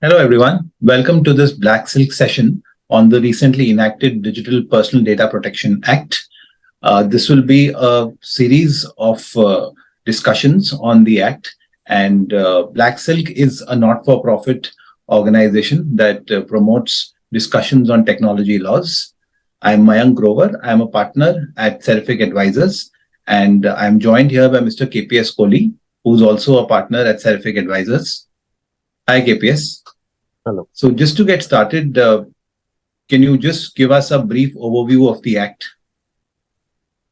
Hello, everyone. Welcome to this Black Silk session on the recently enacted Digital Personal Data Protection Act. This will be a series of discussions on the Act, and Black Silk is a not-for-profit organization that promotes discussions on technology laws. I'm Mayank Grover. I'm a partner at Seraphic Advisors, and I'm joined here by Mr. KPS Kohli, who's also a partner at Seraphic Advisors. Hi, KPS. Hello. So just to get started, can you just give us a brief overview of the Act?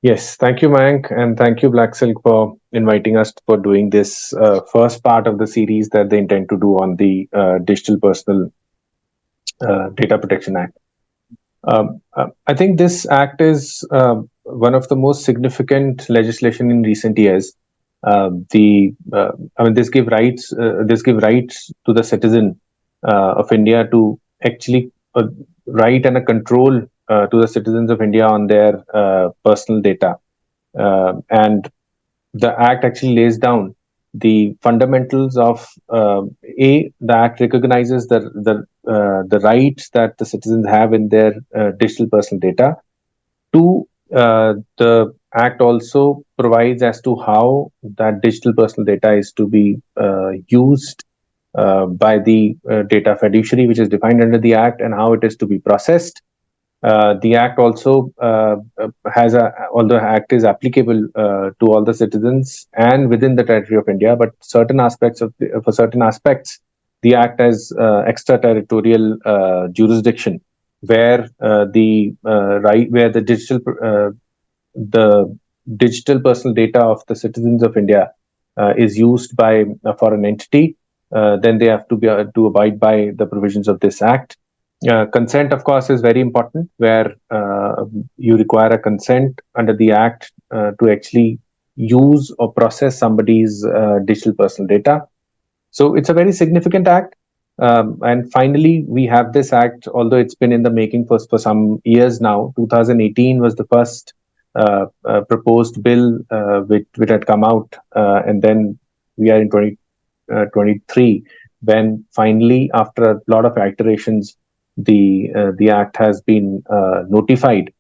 Yes, thank you, Mayank, and thank you, Black Silk, for inviting us for doing this first part of the series that they intend to do on the Digital Personal Data Protection Act. I think this act is one of the most significant legislation in recent years. This give rights to the citizen of India to actually write and a control to the citizens of India on their personal data. And the Act actually lays down the fundamentals of the Act recognizes the rights that the citizens have in their digital personal data. Two, the Act also provides as to how that digital personal data is to be used by the data fiduciary, which is defined under the Act, and how it is to be processed. The Act also although Act is applicable to all the citizens and within the territory of India, but for certain aspects, the Act has extraterritorial jurisdiction, where the digital personal data of the citizens of India is used by a foreign entity. Then they have to abide by the provisions of this Act. Consent, of course, is very important, where you require a consent under the Act to actually use or process somebody's digital personal data. So it's a very significant Act. And finally, we have this Act, although it's been in the making for some years now. 2018 was the first proposed bill which had come out, and then we are in 2023, when finally, after a lot of iterations, the Act has been notified.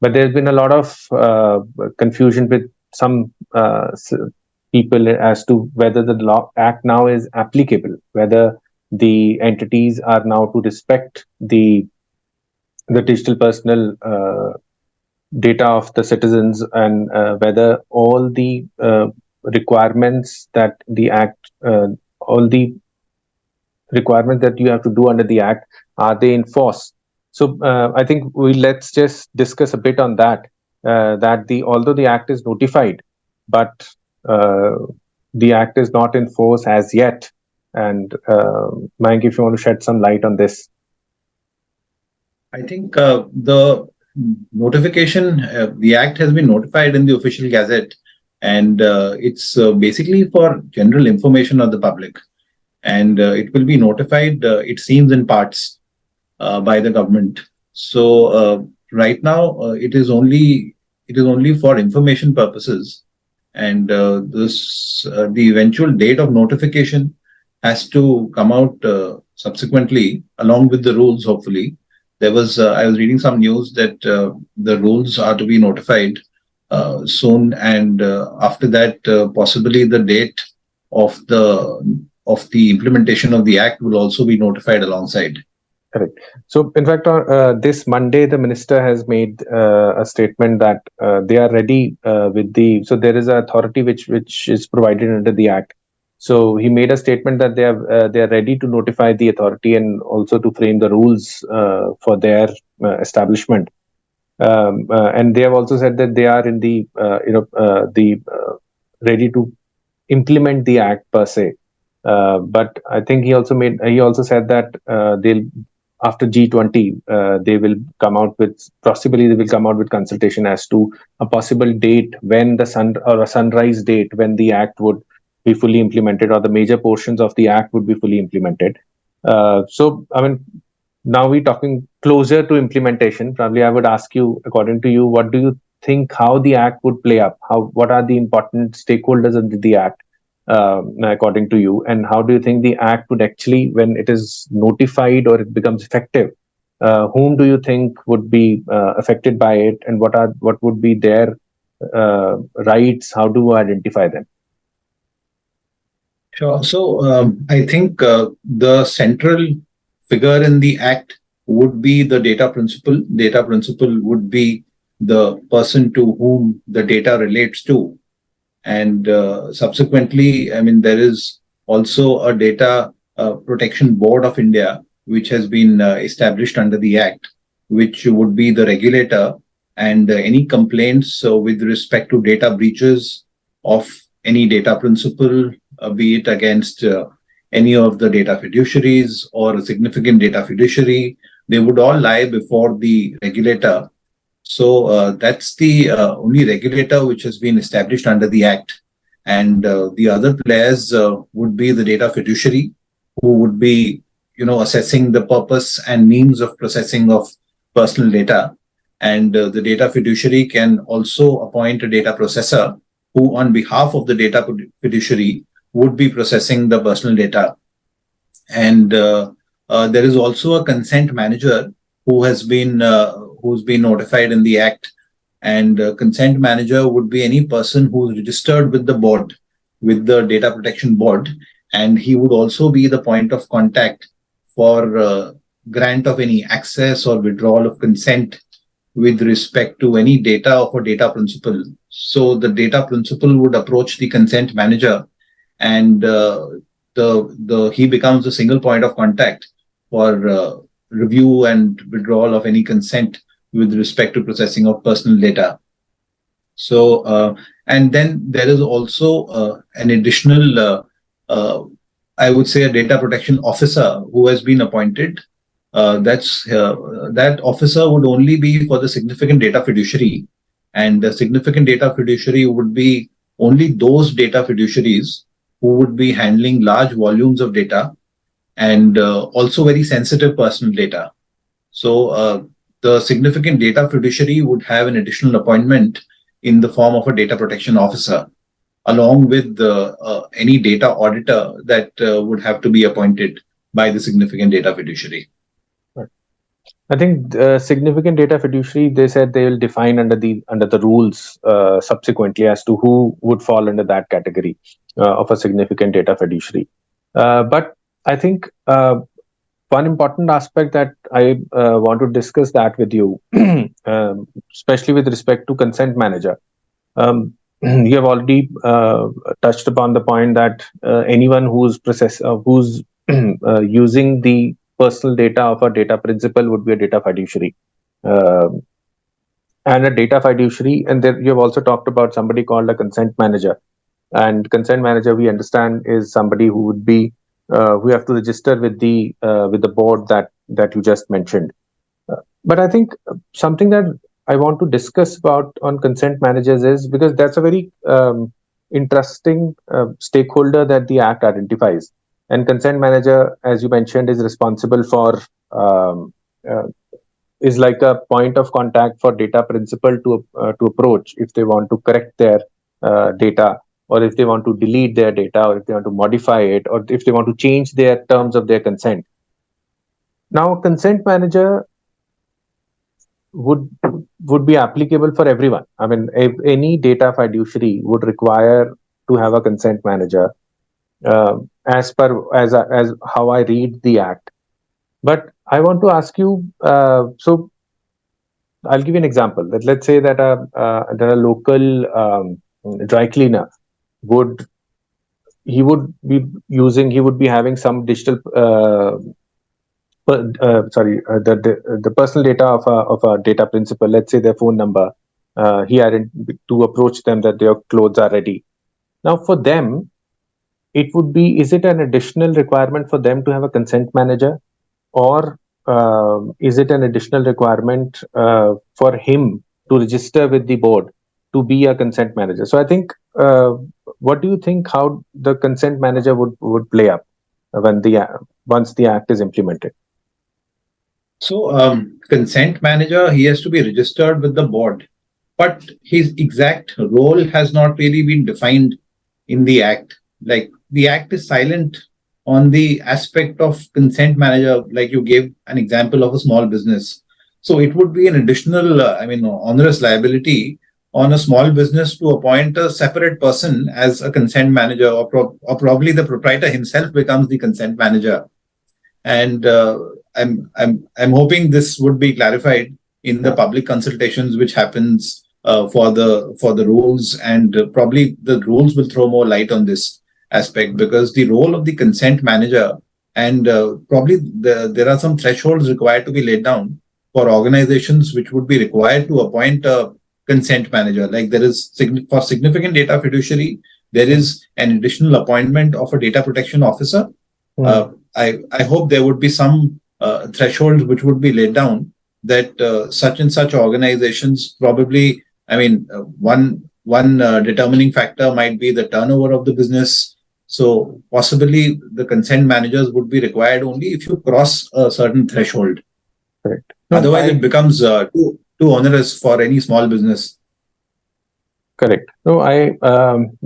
But there's been a lot of confusion with some people as to whether the Act now is applicable, whether the entities are now to respect the digital personal data of the citizens, and whether all the requirements that the Act, all the requirements that you have to do under the Act, are they enforced? So I think let's just discuss a bit on that. Although the Act is notified, but the Act is not in force as yet. And Mayank, if you want to shed some light on this. I think the notification, the Act has been notified in the official gazette, and it's basically for general information of the public. And it will be notified, it seems, in parts by the government. So right now, it is only for information purposes, and the eventual date of notification has to come out subsequently, along with the rules. Hopefully, I was reading some news that the rules are to be notified soon, and after that, possibly the date of the implementation of the Act will also be notified alongside. Correct. So, in fact, this Monday, the minister has made a statement that they are ready with the. So, there is an authority which is provided under the Act. So, he made a statement that they are ready to notify the authority and also to frame the rules for their establishment. And they have also said that they are in the ready to implement the Act per se. But I think he also said that they'll, after G20, they will come out with consultation as to a possible date when a sunrise date when the Act would be fully implemented, or the major portions of the Act would be fully implemented. So, I mean, now we're talking closer to implementation. Probably I would ask you, according to you, what do you think how the Act would play up? What are the important stakeholders under the Act? according to you? And how do you think the act would actually, when it is notified or it becomes effective, whom do you think would be affected by it, and what would be their rights? How do you identify them? Sure. So I think the central figure in the act would be the data principal. Data principal would be the person to whom the data relates to. And subsequently, I mean, there is also a data protection board of India, which has been established under the act, which would be the regulator. And any complaints with respect to data breaches of any data principal, be it against any of the data fiduciaries or a significant data fiduciary, they would all lie before the regulator. So that's the only regulator which has been established under the Act. And the other players would be the data fiduciary, who would be, assessing the purpose and means of processing of personal data. And the data fiduciary can also appoint a data processor who, on behalf of the data fiduciary, would be processing the personal data. And there is also a consent manager who has been who's been notified in the act. And consent manager would be any person who's registered with the board, with the data protection board, and he would also be the point of contact for grant of any access or withdrawal of consent with respect to any data of a data principal. So the data principal would approach the consent manager, and he becomes the single point of contact for review and withdrawal of any consent with respect to processing of personal data. So, and then there is also an additional, I would say, a data protection officer who has been appointed. That officer would only be for the significant data fiduciary, and the significant data fiduciary would be only those data fiduciaries who would be handling large volumes of data and also very sensitive personal data. So the significant data fiduciary would have an additional appointment in the form of a data protection officer, along with any data auditor that would have to be appointed by the significant data fiduciary. I think significant data fiduciary, they said they will define under the rules subsequently as to who would fall under that category of a significant data fiduciary. But I think one important aspect that I want to discuss that with you, especially with respect to consent manager. You have already touched upon the point that anyone who's using the personal data of a data principal would be a data fiduciary. And a data fiduciary, and then you have also talked about somebody called a consent manager. And consent manager, we understand, is somebody who would be who have to register with the board that you just mentioned. But I think something that I want to discuss about on consent managers is because that's a very interesting stakeholder that the Act identifies. And consent manager, as you mentioned, is responsible for is like a point of contact for data principal to approach if they want to correct their data, or if they want to delete their data, or if they want to modify it, or if they want to change their terms of their consent. Now, a consent manager would be applicable for everyone. I mean, if any data fiduciary would require to have a consent manager, as how I read the Act. But I want to ask you, so I'll give you an example. Let's say that a local dry cleaner would be having some digital the personal data of a data principal, let's say their phone number, he had to approach them that their clothes are ready. Now for them, it would be, is it an additional requirement for them to have a consent manager, or is it an additional requirement for him to register with the board to be a consent manager? So I think, what do you think, how the consent manager would play up when once the Act is implemented? So consent manager, he has to be registered with the board, but his exact role has not really been defined in the Act. like the act is silent on the aspect of consent manager, like you gave an example of a small business. So it would be an additional, onerous liability on a small business to appoint a separate person as a consent manager, or probably the proprietor himself becomes the consent manager. And I'm hoping this would be clarified in the public consultations which happens for the rules, and probably the rules will throw more light on this aspect, because the role of the consent manager, and probably there are some thresholds required to be laid down for organizations which would be required to appoint a consent manager. Like there is for significant data fiduciary, there is an additional appointment of a data protection officer. I hope there would be some thresholds which would be laid down that such and such organizations probably, one determining factor might be the turnover of the business. So possibly the consent managers would be required only if you cross a certain threshold. Correct. Otherwise, it becomes too onerous for any small business. Correct. No, I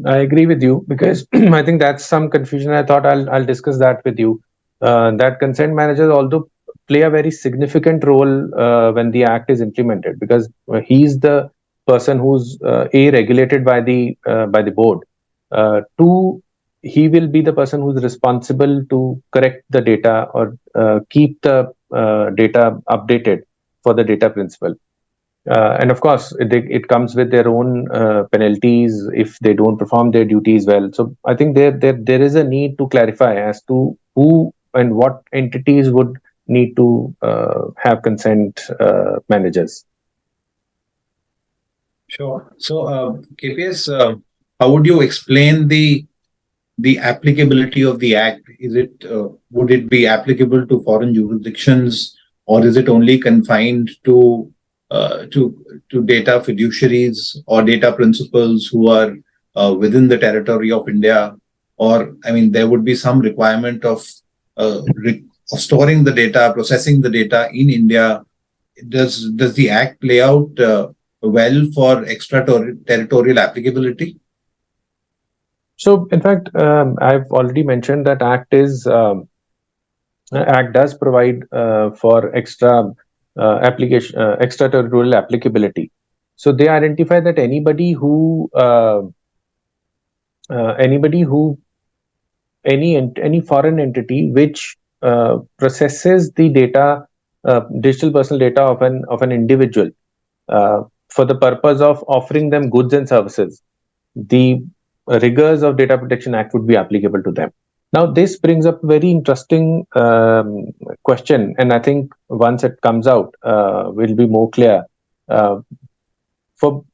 agree with you, because I think that's some confusion. I thought I'll discuss that with you. That consent managers also play a very significant role when the act is implemented, because he's the person who's regulated by the board. Two, he will be the person who's responsible to correct the data or keep the data updated for the data principal. And of course, it comes with their own penalties if they don't perform their duties well. So I think there is a need to clarify as to who and what entities would need to have consent managers. Sure. So, KPS, how would you explain the applicability of the act? Is it would it be applicable to foreign jurisdictions, or is it only confined to data fiduciaries or data principals who are within the territory of India? Or there would be some requirement of storing the data, processing the data in India. Does the act play out well for extraterritorial applicability? So, in fact, I've already mentioned that Act does provide for extraterritorial applicability. So they identify that anybody who any foreign entity which processes the data, digital personal data of an individual for the purpose of offering them goods and services, the rigors of Data Protection Act would be applicable to them. Now, this brings up a very interesting question, and I think once it comes out, will be more clear. For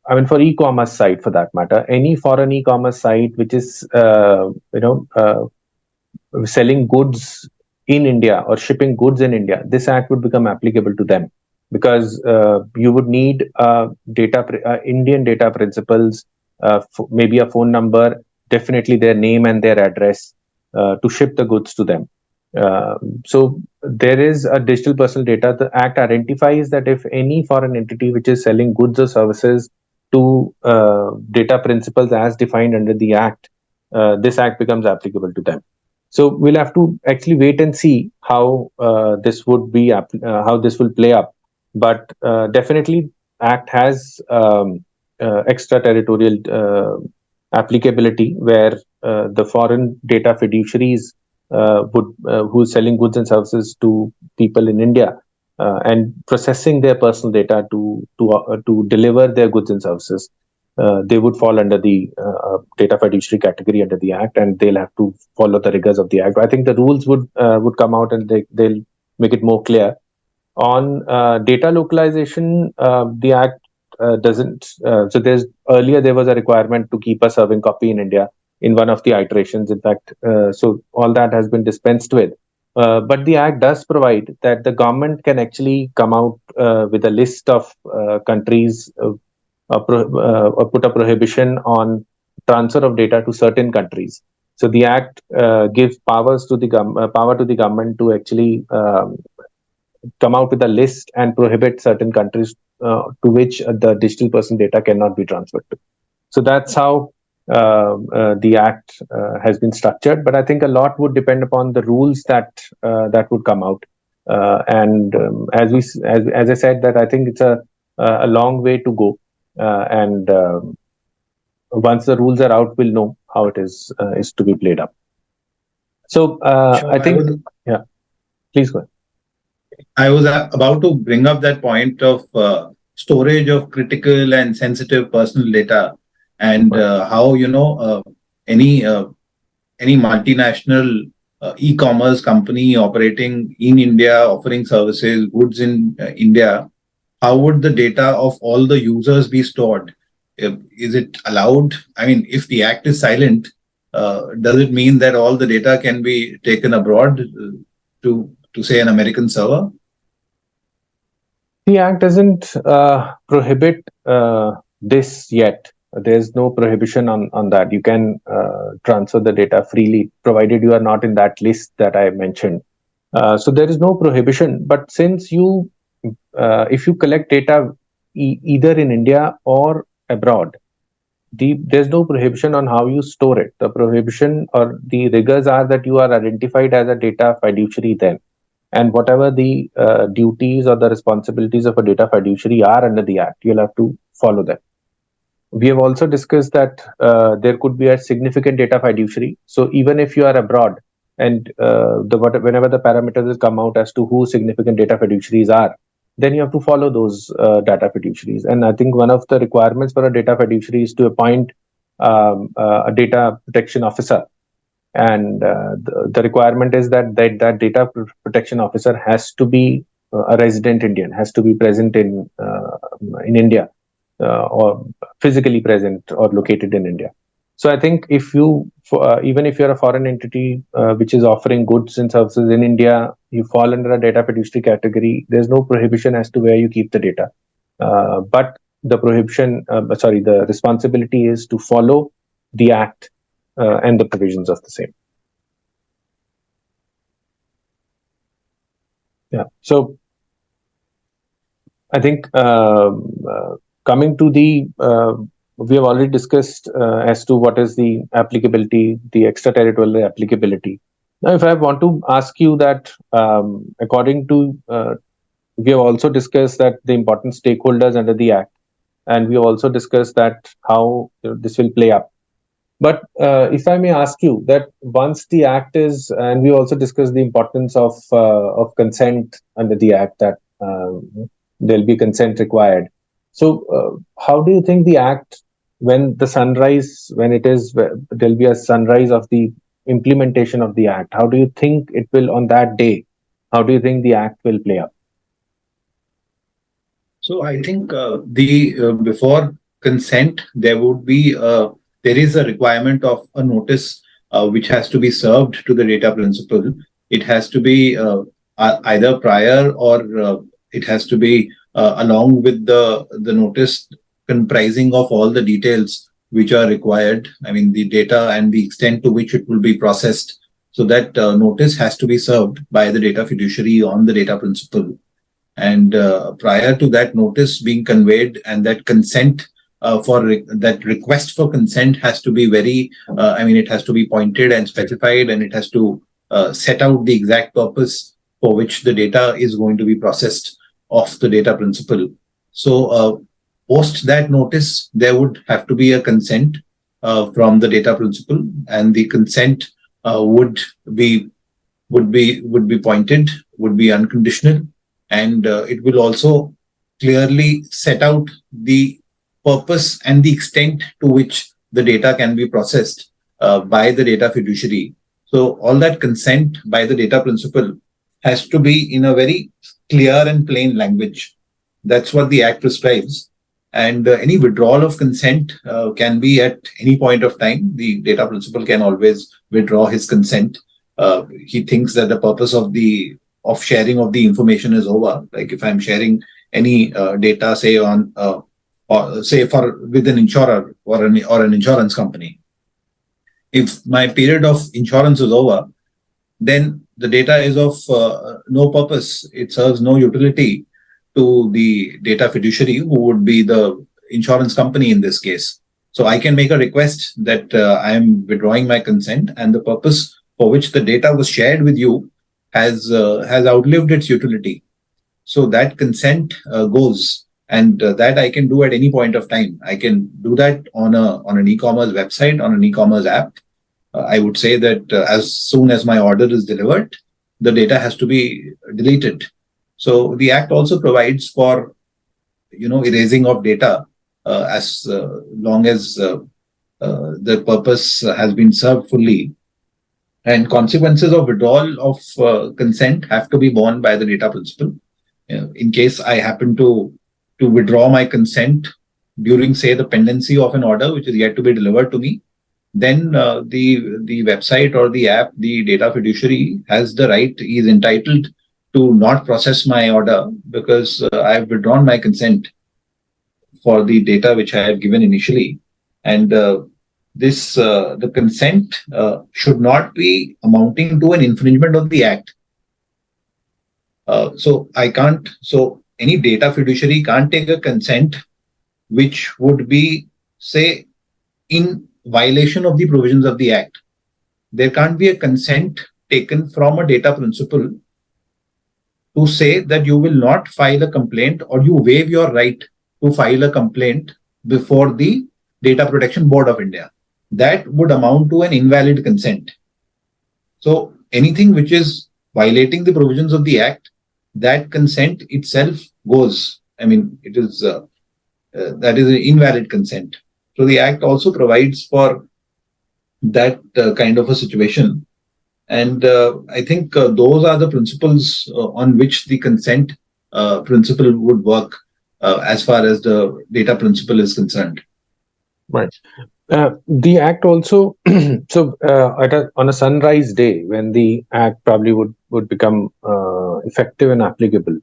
e-commerce site, for that matter, any foreign e-commerce site which is selling goods in India or shipping goods in India, this act would become applicable to them, because you would need Indian data principals, maybe a phone number, definitely their name and their address to ship the goods to them. So there is a digital personal data. The Act identifies that if any foreign entity which is selling goods or services to data principals as defined under the Act, this Act becomes applicable to them. So we'll have to actually wait and see how this would be how this will play up. But definitely, Act has extraterritorial applicability, where the foreign data fiduciaries who's selling goods and services to people in India and processing their personal data to deliver their goods and services, they would fall under the data fiduciary category under the Act, and they'll have to follow the rigors of the Act. I think the rules would come out, and they'll make it more clear. On data localization, the Act doesn't. So earlier there was a requirement to keep a serving copy in India in one of the iterations. In fact, so all that has been dispensed with. But the Act does provide that the government can actually come out with a list of countries, or put a prohibition on transfer of data to certain countries. So the Act gives power to the government to actually come out with a list and prohibit certain countries to which the digital personal data cannot be transferred to. So that's how the Act has been structured. But I think a lot would depend upon the rules that would come out. As I said, that I think it's a long way to go, and once the rules are out, we'll know how it is to be played up. So Sure, I think, yeah, please go ahead. I was about to bring up that point of storage of critical and sensitive personal data, and how any multinational e-commerce company operating in India, offering services, goods in India, how would the data of all the users be stored? Is it allowed? I mean, if the act is silent, does it mean that all the data can be taken abroad to say an American server? The Act doesn't prohibit this yet. There's no prohibition on that. You can transfer the data freely, provided you are not in that list that I mentioned. So there is no prohibition. But since if you collect data either in India or abroad, there's no prohibition on how you store it. The prohibition or the rigors are that you are identified as a data fiduciary then. And whatever the duties or the responsibilities of a data fiduciary are under the Act, you'll have to follow them. We have also discussed that there could be a significant data fiduciary. So even if you are abroad and whenever the parameters will come out as to who significant data fiduciaries are, then you have to follow those data fiduciaries. And I think one of the requirements for a data fiduciary is to appoint a data protection officer. And the requirement is that data protection officer has to be a resident Indian, has to be present in India, or physically present or located in India. So I think if you, even if you're a foreign entity which is offering goods and services in India, you fall under a data fiduciary category. There's no prohibition as to where you keep the data, but the the responsibility is to follow the Act and the provisions of the same. Yeah. So I think coming to we have already discussed as to what is the applicability, the extraterritorial applicability. Now, if I want to ask you that, according to, we have also discussed that the important stakeholders under the Act, and we have also discussed that how this will play up. But if I may ask you that once the Act is, and we also discussed the importance of consent under the Act, that there'll be consent required. So how do you think the Act, when there'll be a sunrise of the implementation of the Act, how do you think it will, on that day, how do you think the Act will play out? So I think before consent, there is a requirement of a notice which has to be served to the data principal. It has to be either prior or it has to be along with the notice comprising of all the details which are required. I mean, the data and the extent to which it will be processed. So that notice has to be served by the data fiduciary on the data principal. And prior to that notice being conveyed, and that consent that request for consent has to be it has to be pointed and specified, and it has to set out the exact purpose for which the data is going to be processed of the data principal. So post that notice, there would have to be a consent from the data principal, and the consent would be pointed, would be unconditional. And it will also clearly set out the purpose and the extent to which the data can be processed by the data fiduciary. So all that consent by the data principal has to be in a very clear and plain language. That's what the Act prescribes. And any withdrawal of consent can be at any point of time. The data principal can always withdraw his consent. He thinks that the purpose of sharing of the information is over. Like if I'm sharing any data, say with an insurer or an insurance company, if my period of insurance is over, then the data is of no purpose. It serves no utility to the data fiduciary, who would be the insurance company in this case. So I can make a request that I am withdrawing my consent, and the purpose for which the data was shared with you has outlived its utility. So that consent goes, and that I can do at any point of time. I can do that on an e-commerce website, on an e-commerce app. I would say that as soon as my order is delivered, the data has to be deleted. So the Act also provides for erasing of data as long as the purpose has been served fully, and consequences of withdrawal of consent have to be borne by the data principal. In case I happen to withdraw my consent during, say, the pendency of an order which is yet to be delivered to me, then the website or the app, the data fiduciary has the right, he is entitled to not process my order because I have withdrawn my consent for the data which I had given initially. And the consent should not be amounting to an infringement of the Act. So any data fiduciary can't take a consent which would be, say, in violation of the provisions of the Act. There can't be a consent taken from a data principal to say that you will not file a complaint or you waive your right to file a complaint before the Data Protection Board of India. That would amount to an invalid consent. So anything which is violating the provisions of the Act, that consent itself goes. I mean, it is that is an invalid consent. So the Act also provides for that kind of a situation. And I think those are the principles on which the consent principle would work as far as the data principle is concerned. Right. The Act also, so on a sunrise day, when the Act probably would become effective and applicable,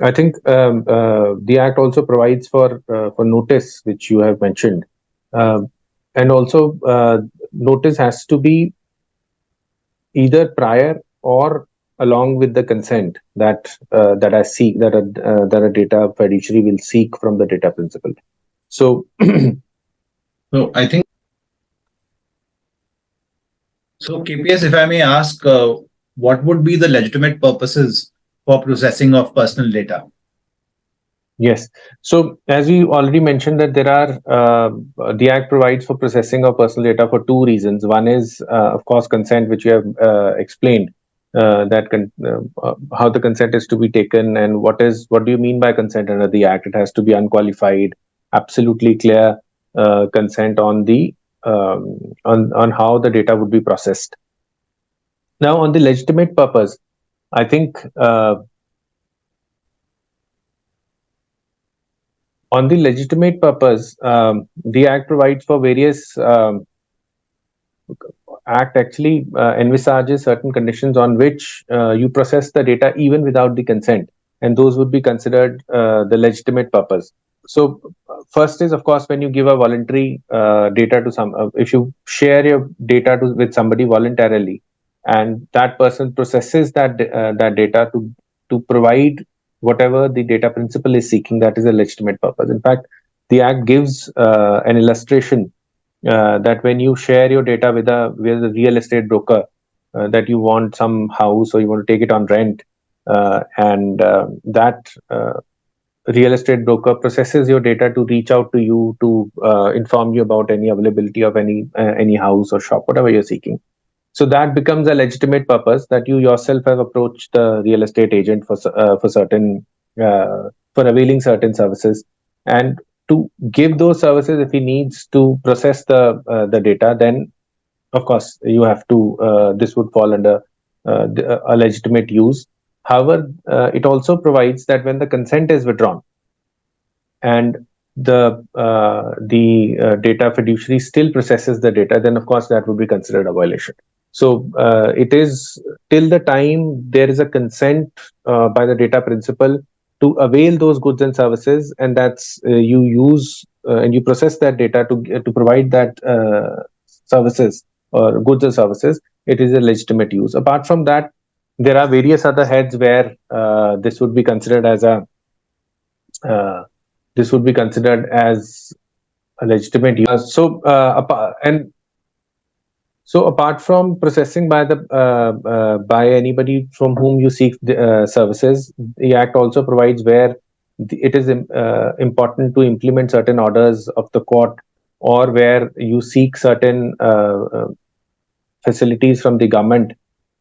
I think the Act also provides for notice, which you have mentioned, and also notice has to be either prior or along with the consent that I seek, that a data fiduciary will seek from the data principal. So, so I think. So KPS, if I may ask, what would be the legitimate purposes for processing of personal data? Yes. So as we already mentioned that there are the Act provides for processing of personal data for two reasons. One is, of course, consent, which you have explained, how the consent is to be taken and what do you mean by consent under the Act? It has to be unqualified, absolutely clear consent on the on how the data would be processed. Now, on the legitimate purpose, I think. On the legitimate purpose, the Act provides for various. Act actually envisages certain conditions on which you process the data even without the consent, and those would be considered the legitimate purpose. So, first is, of course, when you give a voluntary data to if you share your data with somebody voluntarily, and that person processes that data to provide whatever the data principal is seeking, that is a legitimate purpose. In fact, the Act gives an illustration that when you share your data with a real estate broker, that you want some house or you want to take it on rent, and that real estate broker processes your data to reach out to you to inform you about any availability of any house or shop, whatever you're seeking. So that becomes a legitimate purpose that you yourself have approached the real estate agent for certain for availing certain services, and to give those services if he needs to process the data, then of course you have to this would fall under a legitimate use. However, it also provides that when the consent is withdrawn and the data fiduciary still processes the data, then of course that would be considered a violation. So it is till the time there is a consent by the data principal to avail those goods and services, and that's you use and you process that data to provide that services or goods or services, it is a legitimate use. Apart from that, there are various other heads where this would be considered as a legitimate use. So apart from processing by the by anybody from whom you seek services, the Act also provides where it is important to implement certain orders of the court, or where you seek certain facilities from the government,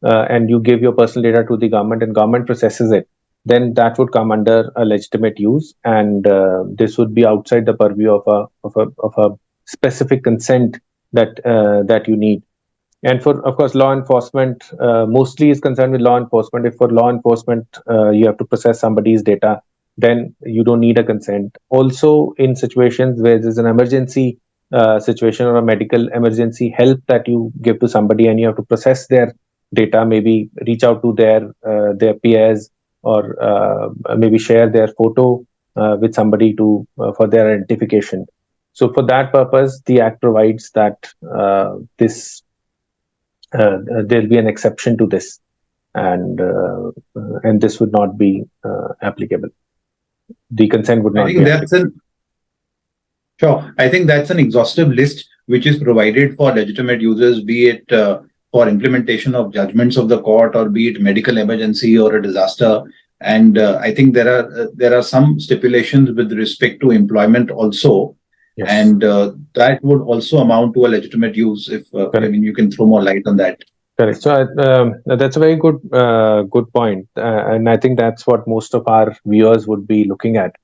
and you give your personal data to the government and government processes it, then that would come under a legitimate use, and this would be outside the purview of a specific consent that you need. And for, of course, law enforcement mostly is concerned with law enforcement. If for law enforcement you have to process somebody's data, then you don't need a consent. Also, in situations where there's an emergency situation or a medical emergency help that you give to somebody, and you have to process their data, maybe reach out to their peers, or maybe share their photo with somebody to for their identification. So for that purpose, the Act provides that there'll be an exception to this, and this would not be applicable. The consent would not be applicable. Sure. I think that's an exhaustive list which is provided for legitimate users, be it for implementation of judgments of the court, or be it medical emergency or a disaster. And I think there are some stipulations with respect to employment also. Yes. And that would also amount to a legitimate use. If I mean, you can throw more light on that. Correct. So that's a very good point, and I think that's what most of our viewers would be looking at,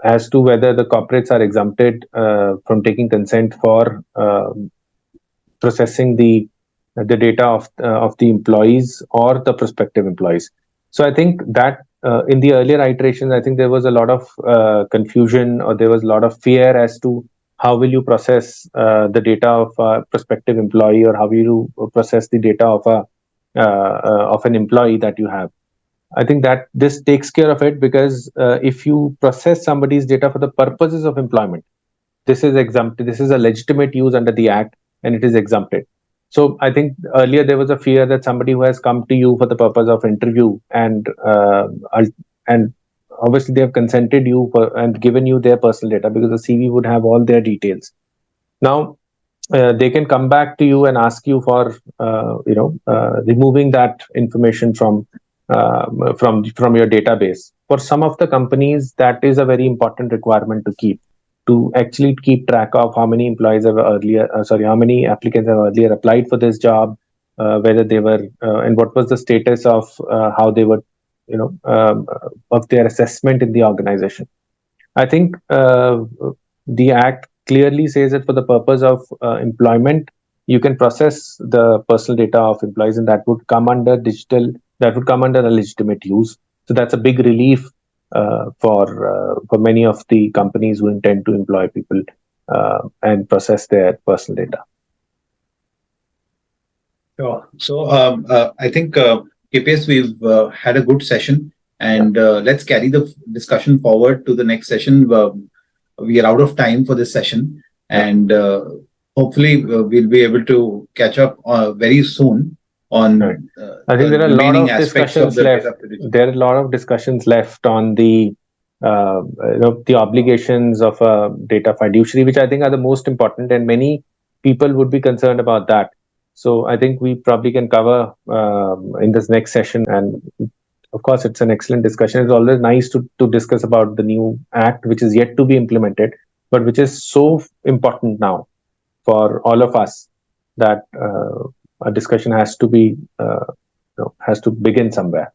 as to whether the corporates are exempted from taking consent for processing the data of the employees or the prospective employees. So I think that in the earlier iterations, I think there was a lot of confusion, or there was a lot of fear as to how will you process the data of a prospective employee, or how will you process the data of an employee that you have. I think that this takes care of it, because if you process somebody's data for the purposes of employment, this is exempted. This is a legitimate use under the Act, and it is exempted. So I think earlier there was a fear that somebody who has come to you for the purpose of interview, and obviously they have consented you and given you their personal data, because the CV would have all their details. Now they can come back to you and ask you for removing that information from your database. For some of the companies, that is a very important requirement to actually keep track of how many employees have how many applicants have earlier applied for this job, whether they were and what was the status of how they were, of their assessment in the organization. I think the Act clearly says that for the purpose of employment, you can process the personal data of employees, and that would come under a legitimate use. So that's a big relief for many of the companies who intend to employ people and process their personal data. Sure. So I think KPS, we've had a good session, and let's carry the discussion forward to the next session. We are out of time for this session, and hopefully we'll be able to catch up very soon on. Right. I think there are a lot of discussions left. There are a lot of discussions left on the obligations of a data fiduciary, which I think are the most important, and many people would be concerned about that. So I think we probably can cover in this next session. And of course, it's an excellent discussion. It's always nice to discuss about the new Act, which is yet to be implemented, but which is so important now for all of us that a discussion has to begin somewhere.